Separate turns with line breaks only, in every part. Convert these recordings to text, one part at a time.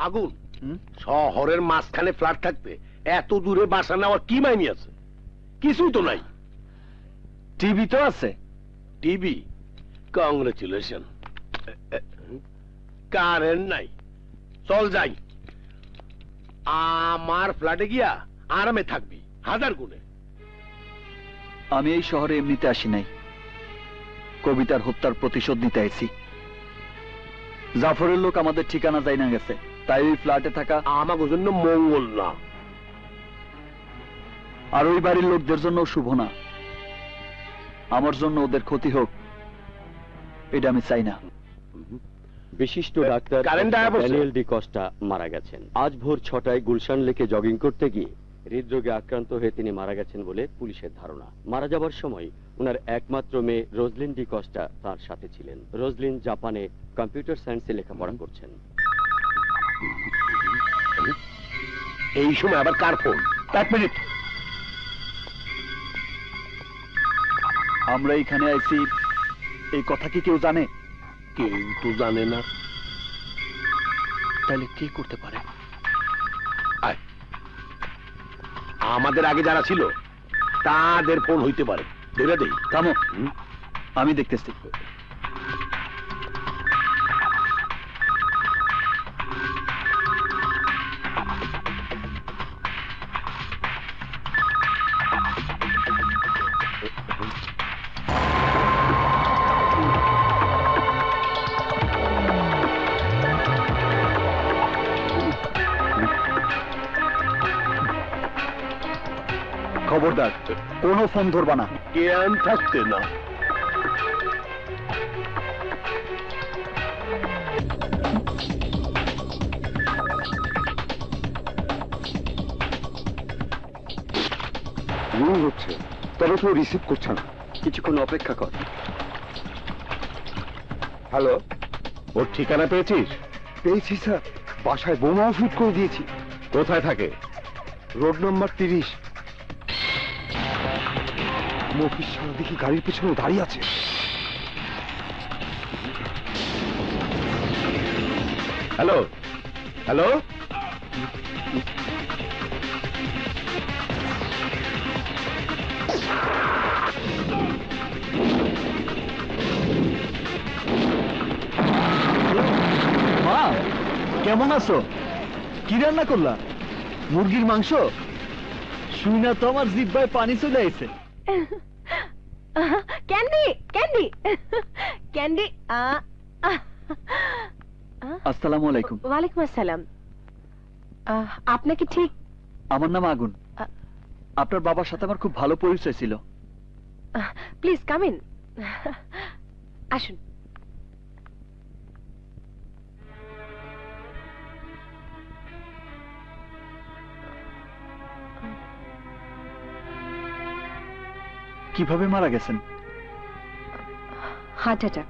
আগুন শহরের মাঝখানে ফ্ল্যাট থাকতে এত দূরে বাসা নেওয়ার কি মাইনে আছে? কিছুই তো নাই।
টিভি তো আছে।
টিভি? কংগ্রেচুলেশন। কারেন্ট নাই। চল যাই, আমার ফ্ল্যাটে গিয়া আরামে থাকবি 1000 গুণে।
আমি এই শহরে এমনিতে আসি নাই, কবিতার হত্যার প্রতিশোধ নিতে আইছি। জাফরের লোক আমাদের ঠিকানা যাই না গেছে, তাই ওই ফ্ল্যাটে থাকা
আমাকে জন্য মঙ্গল না,
আর ওই বাড়ির লোকদের জন্য শুভ না। আমার জন্য ওদের ক্ষতি হোক, এটা আমি চাই না।
বিশিষ্ট ডাক্তার
কারেন্ট আয়া পড়ছে।
ড্যানিয়েল ডি কস্টা মারা গেছেন। আজ ভোর 6টায় গুলশান লেকে জগিং করতে গিয়ে হৃদরোগে আক্রান্ত হয়ে তিনি মারা গেছেন বলে পুলিশের ধারণা। মারা যাবার সময় ওনার একমাত্র মেয়ে রোজলিন ডি কস্টা তার সাথে ছিলেন। রোজলিন জাপানে কম্পিউটার সায়েন্সে লেখাপড়া করছেন।
এই সময় আবার কার ফোন?
1 মিনিট। আমরা এখানে আইছি, এই কথা কি কেউ জানে?
কেউ তো জানে না। তাহলে কে করতে পারে? আয়, আমাদের আগে যারা ছিল তাদের ফোন হইতে পারে। ধরে দেই।
থামো, আমি দেখতেছি। খবরদার, কোনো ফোন ধরবা না।
জ্ঞান থাকতে না।
হচ্ছে, তবে কেউ রিসিভ করছে না। কিছুক্ষণ অপেক্ষা কর।
হ্যালো, ওর ঠিকানা পেয়েছিস?
পেয়েছি স্যার, বাসায় বোমাও ফিট করে দিয়েছি।
কোথায় থাকে?
Road number 30। মফিস সারা দেখি গাড়ির পেছনে দাঁড়িয়ে আছে।
হ্যালো হ্যালো,
মা, কেমন আছো? কি রান্না করলা? মুরগির মাংস? শুই না তো আমার জিহ্বায় পানি চলে আইছে।
Candy candy candy.
আসসালামু আলাইকুম।
ওয়ালাইকুম আসসালাম। আপনাকে ঠিক?
আমার নাম আগুন। আপনার বাবার সাথে আমার খুব ভালো পরিচয় ছিল।
প্লিজ কাম ইন, আসুন।
কিভাবে মারা গেছেন?
Heart attack.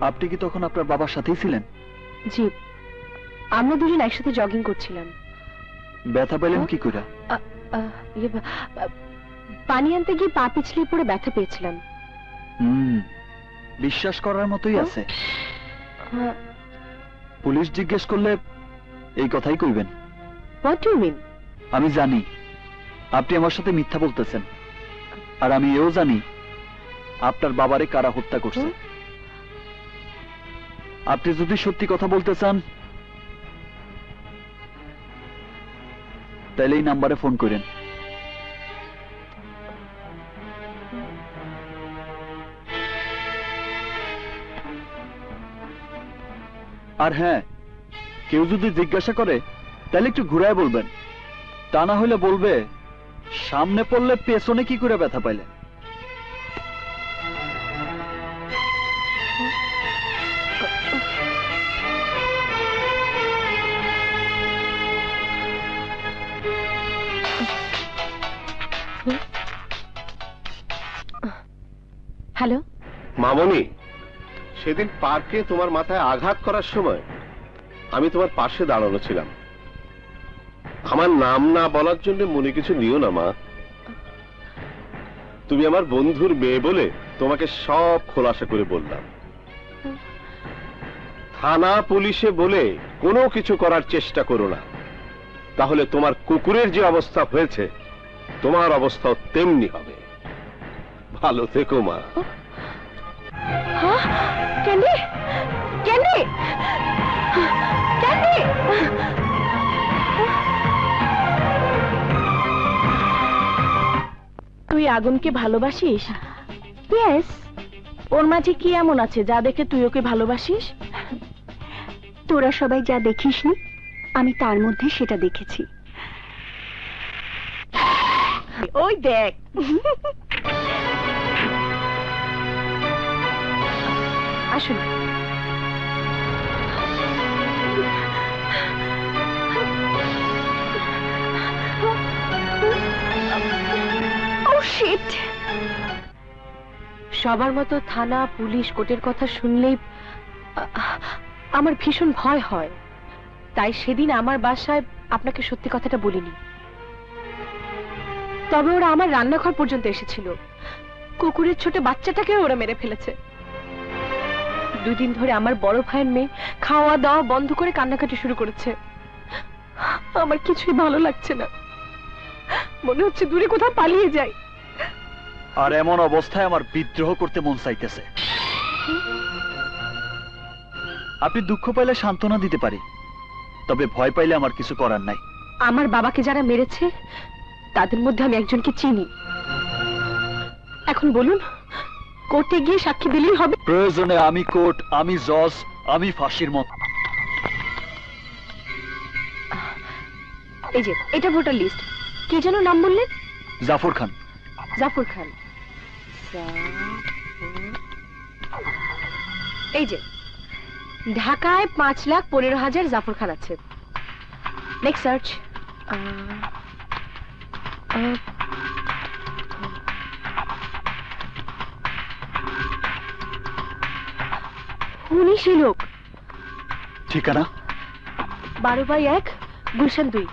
আপনি কি তখন আপনার বাবার সাথেই ছিলেন?
জি, আমরা দুজন একসাথে জগিং করছিলাম।
ব্যথা পেলেন কি করে?
পানি আনতে গিয়ে পা পিছলে পড়ে ব্যথা পেয়েছিলাম।
বিশ্বাস করার মতোই আছে। পুলিশ জিজ্ঞেস করলে এই কথাই কইবেন।
What do you mean?
আমি জানি আপনি আমার সাথে মিথ্যা বলতেছেন, আর আমি এও জানি আপনার বাবারে কারা হত্যা করছে। আপনি যদি সত্যি কথা বলতে চান তাহলে এই নাম্বারে ফোন করেন। আর হ্যাঁ, কেউ যদি জিজ্ঞাসা করে তাহলে একটু ঘুরায় বলবেন, তা না হলে বলবে সামনে পড়লে পেছনে কি করে ব্যথা পাইলে।
হ্যালো
মামনি, সেদিন পার্কে তোমার মাথায় আঘাত করার সময় আমি তোমার পাশে দাঁড়ানো ছিলাম। আমার নাম না বলার জন্য মনে কিছু নিও না মা। তুমি আমার বন্ধুর মেয়ে বলে তোমাকে সব খোলাসা করে বললাম। থানা পুলিশে বলে কোনো কিছু করার চেষ্টা করো না, তাহলে তোমার কুকুরের যে অবস্থা হয়েছে তোমার অবস্থাও তেমনি হবে। ভালো থেকো মা।
Candy, candy, candy. তুই আগুনকে ভালোবাসিস? ইয়েস। ওর মাঝে কি এমন আছে যা দেখে তুই ওকে ভালোবাসিস? তোরা সবাই যা দেখিসনি, আমি তার মধ্যে সেটা দেখেছি। ওই দেখ। আসুন। Oh shit! সবার মতো থানা পুলিশ কোর্টের কথা শুনলেই আমার ভীষণ ভয় হয়, তাই সেদিন আমার বাসায় আপনাকে সত্যি কথাটা বলিনি। তবে ওরা আমার রান্নাঘর পর্যন্ত এসেছিল, কুকুরের ছোট বাচ্চাটাকে ওরা মেরে ফেলেছে। 2 দিন ধরে আমার বড় ভাইয়ের মেয়ে খাওয়া দাওয়া বন্ধ করে কান্নাকাটি শুরু করেছে। আমার কিছুই ভালো লাগছে না, মনে হচ্ছে দূরে কোথাও পালিয়ে যাই।
আর এমন অবস্থায় আমার বিদ্রোহ করতে মন চাইতেছে। আপনি দুঃখ পাইলে সান্ত্বনা দিতে পারি, তবে ভয় পাইলে আমার কিছু করার নাই।
আমার বাবাকে যারা মেরেছে তাদের মধ্যে আমি একজনকে চিনি। এখন বলুন, কোর্টে গিয়ে সাক্ষী দিলেই হবে?
প্রয়োজনে আমি কোর্ট, আমি জজ, আমি ফাঁসির মত।
এই যে এটা ভোটার লিস্ট। কি যেন নাম বললেন?
জাফর খান।
জাফর খান। এই যে ঢাকায় 5,15,000 জাফর খান আছে। Next search. উনি সেই লোক।
ঠিকানা
12/1 Gulshan 2।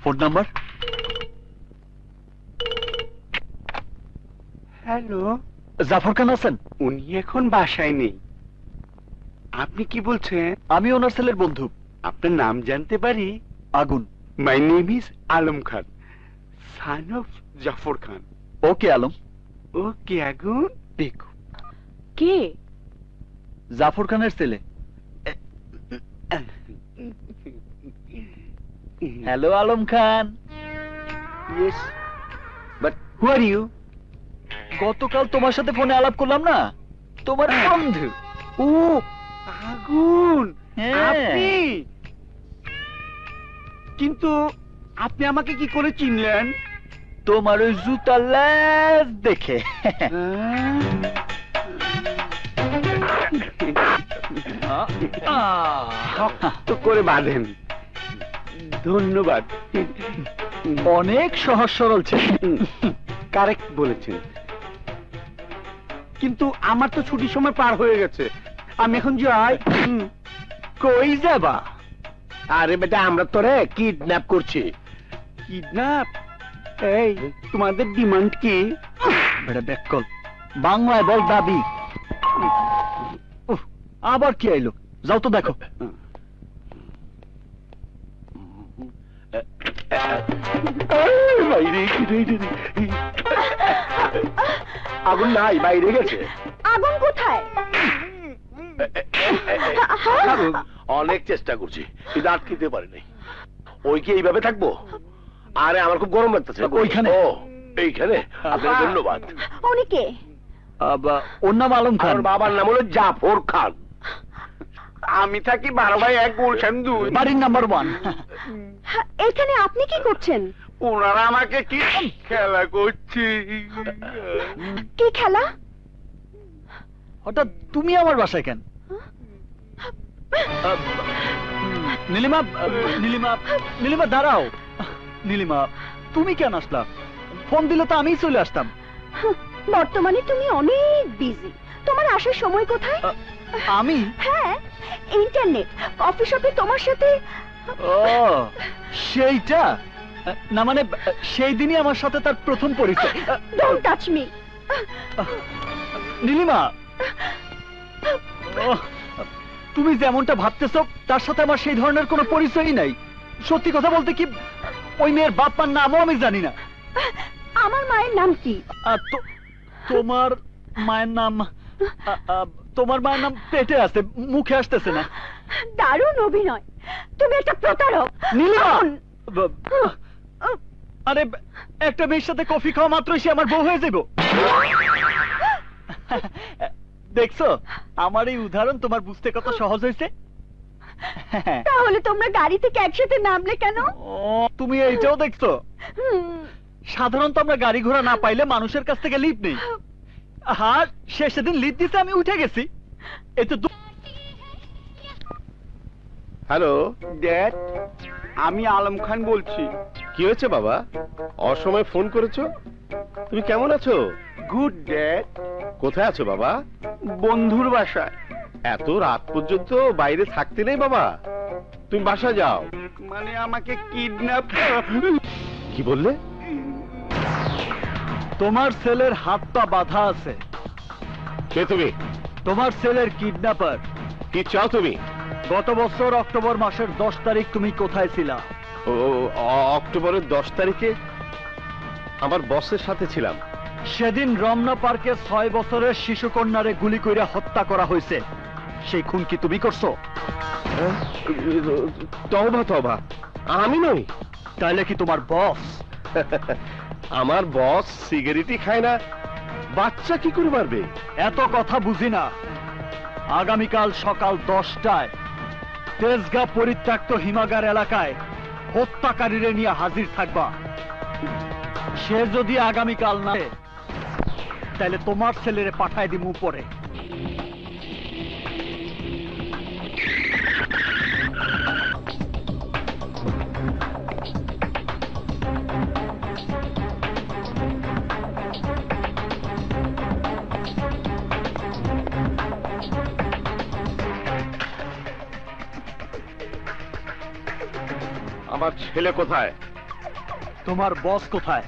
Phone number?
Hello,
Jafar Khan আছেন?
উনি এখন বাসায় নেই। আপনি কি বলছেন?
আমি ওনার ছেলের বন্ধু।
আপনার নাম জানতে পারি?
Agun.
My name is Alam Khan, son of Jafar Khan.
Okay Alam.
Okay Agun.
দেখো,
কে?
জাফর খানের ছেলে। Hello Alam Khan.
Yes, but who are you?
গতকাল তোমার সাথে ফোনে আলাপ করলাম না, তোমার বন্ধু।
ও আগুন,
হ্যাঁ।
আপনি? কিন্তু আপনি আমাকে কি করে চিনলেন?
তোমার ওই জুতা লেজ দেখে।
শক্ত করে বাঁধেন। ধন্যবাদ।
অনেক সহজ সরল ছিল।
কারেক্ট বলেছেন, কিন্তু আমার তো ছুটির সময় পার হয়ে গেছে। আমি এখন যাই।
কই যাবা?
আরে বেটা, আমরা তোরে কিডন্যাপ করছি। কিডন্যাপ? এই তোমাদের ডিমান্ড কি?
বেটা ব্যাককল, বাংলায় বল দাবি। উফ, আবার কি আইলো? যাও তো দেখো।
আগুন নাই, বাইরে গেছে।
আগুন কোথায়?
অনেক চেষ্টা করছি কিন্তু আটকিতে পারি নাই। ওই কি এইভাবে থাকবো? আরে আমার খুব গরম লাগতেছে।
ওইখানে?
ও এইখানে? আপনাকে ধন্যবাদ।
উনি কে?
ওর নাম আলম খান।
আমার বাবার নাম হলো জাফর খান।
আমি থাকি 12/1 গুলশান 2।
বাড়ির নাম্বার 1।
এখানে আপনি কি করছেন?
ওনারা আমাকে কি খেলা করছে?
কি খেলা?
হঠাৎ তুমি আমার বাসায় কেন? নীলিমা, নীলিমা, নীলিমা দাঁড়াও। নীলিমা, তুমি কেন আসলা? ফোন দিলে তো আমিই চলে আসতাম।
বর্তমানে তুমি অনেক বিজি, তোমার আসার সময় কোথায়?
আমি?
হ্যাঁ, ইন্টারনেট অফিসে তোমার সাথে।
ও সেইটা না, মানে সেই দিনই আমার সাথে তার প্রথম পরিচয়।
Don't touch me.
নীলিমা, তুমি যেমনটা ভাবতেছো তার সাথে আমার সেই ধরনের কোনো পরিচয়ই নাই। সত্যি কথা বলতে কি, ওই মেয়ের বাপ মার নামও আমি জানি না।
আমার মায়ের নাম কি?
তোমার মায়ের নাম তোমার মায়ের নাম পেটে আছে, মুখে আসতেছে না।
দারুণ অভিনয়, তুমি একটা প্রতারক।
নীলিমা!
শোন।
আরে একটা মেয়ের সাথে কফি খাওয়া মাত্রই সে আমার বউ হয়ে যাবো। দেখছো, আমার এই উদাহরণ তোমার বুঝতে কত সহজ হয়েছে।
তাহলে তোমরা গাড়ি থেকে একসাথে নামলে কেন?
ও, তুমি এইটাও দেখছো? সাধারণত আমরা গাড়ি ঘোড়া না পাইলে মানুষের কাছ থেকে লিফট নেই। হ্যাঁ, সে সেদিন লিফট দিতে আমি উঠে গেছি। এতে
হ্যালো,
ড্যাড, আমি আলম খান বলছি।
কি হয়েছে বাবা? অসময়ে ফোন করেছো? তুমি কেমন আছো?
Good dad.
কোথায় আছো বাবা?
বন্ধুর বাসায়।
এত রাত পর্যন্ত বাইরে থাকতে নেই বাবা, তুমি বাসা যাও।
মানে আমাকে কিডন্যাপ।
কি বললে?
তোমার ছেলের হাত পা বাঁধা আছে।
কে তুমি?
তোমার ছেলের কিডন্যাপার।
কি চাও তুমি?
গত বছর অক্টোবর মাসের 10 তারিখ তুমি কোথায় ছিলা?
ও, অক্টোবরের 10 তারিখে আমার বসের সাথে ছিলাম।
সেদিন রমনা পার্কে 6 বছরের শিশু কন্যারে গুলি কইরা হত্যা করা হয়েছে। সেই খুন কি তুমি করছো?
তওবা তওবা, আমি নই।
তাইলে কি তোমার বস?
আমার বস সিগারেটই খায় না, বাচ্চা কি করে মারবে?
এত কথা বুঝি না। আগামীকাল সকাল 10টায় তেজগাঁ পরিত্যক্ত হিমাগার এলাকায় হত্যাকারীরে নিয়ে হাজির থাকবা। সে যদি আগামীকাল না আসে, তাহলে তোমার ছেলেরে পাঠায় দিমু পরে।
আমার ছেলে কোথায়?
তোমার বস কোথায়?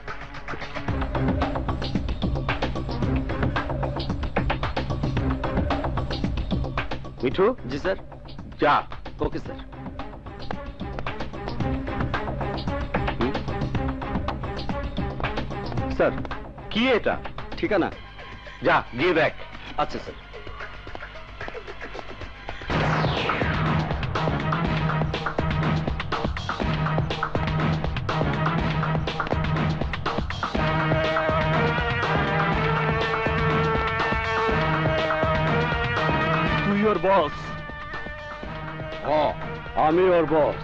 মিঠু।
জি স্যার।
যা।
Okay sir.
স্যার, কি এটা?
ঠিকানা?
যা গিয়ে দেখ।
আচ্ছা স্যার।
তুই ওর বস?
আমি ওর বস।